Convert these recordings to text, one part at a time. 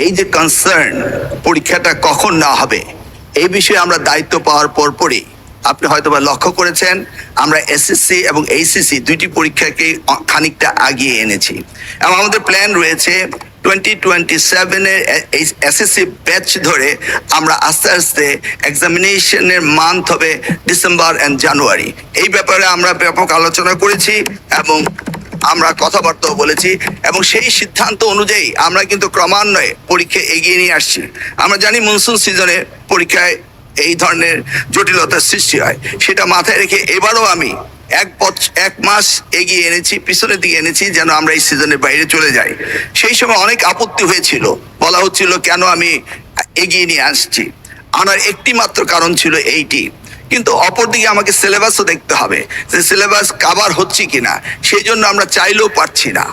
এই যে কনসার্ন পরীক্ষাটা কখন না হবে এই বিষয়ে আমরা দায়িত্ব পাওয়ার পরপরই আপনি হয়তোবা লক্ষ্য করেছেন আমরা এসএসসি এবং এইচএসসি দুইটি পরীক্ষাকে খানিকটা আগিয়ে এনেছি এবং আমাদের প্ল্যান রয়েছে 2027-এর এসএসসি ব্যাচ ধরে আমরা আস্তে আস্তে এক্সামিনেশনের মান্থ হবে ডিসেম্বর এন্ড জানুয়ারি। এই ব্যাপারে আমরা ব্যাপক আলোচনা করেছি এবং আমরা কথাবার্তাও বলেছি এবং সেই সিদ্ধান্ত অনুযায়ী আমরা কিন্তু ক্রমান্বয়ে পরীক্ষা এগিয়ে নিয়ে আসছি। আমরা জানি মনসুন সিজনে পরীক্ষায় এই ধরনের জটিলতার সৃষ্টি হয়, সেটা মাথায় রেখে এবারও আমি এক মাস এগিয়ে এনেছি, পিছনের দিকে এনেছি যেন আমরা এই সিজনের বাইরে চলে যাই। সেই সময় অনেক আপত্তি হয়েছিল, বলা হচ্ছিল কেন আমি এগিয়ে নিয়ে আসছি। আমার একটি মাত্র কারণ ছিল এইটি, কিন্তু অপরদিকে আমাকে সিলেবাসও দেখতে হবে যে সিলেবাস কাভার হচ্ছে কিনা, সেই জন্য আমরা চাইলেও পারছি না।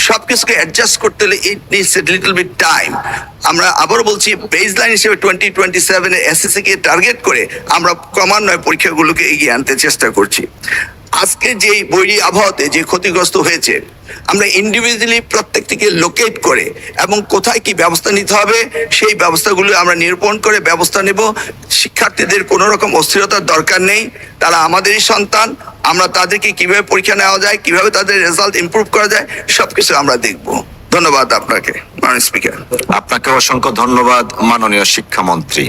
সবকিছুকে অ্যাডজাস্ট করতে হলে it needs a little bit time. আমরা আবারও বলছি বেসলাইন হিসেবে 2027-এর এসএসসি কে টার্গেট করে আমরা ক্রমান্বয়ে পরীক্ষাগুলোকে এগিয়ে আনতে চেষ্টা করছি। আজকে যে বৈরী আবহাওয়াতে যে ক্ষতিগ্রস্ত হয়েছে আমরা ইন্ডিভিজুয়ালি প্রত্যেকটিকে লোকেট করে এবং কোথায় কি ব্যবস্থা নিতে হবে সেই ব্যবস্থাগুলো আমরা নিরূপণ করে ব্যবস্থা নেব। শিক্ষার্থীদের কোনো রকম অস্থিরতার দরকার নেই, তারা আমাদেরই সন্তান। আমরা তাদেরকে কিভাবে পরীক্ষা নেওয়া যায়, কিভাবে তাদের রেজাল্ট ইমপ্রুভ করা যায় সবকিছু আমরা দেখব। ধন্যবাদ আপনাকে মাননীয় স্পিকার। আপনাকে অসংখ্য ধন্যবাদ মাননীয় শিক্ষামন্ত্রী।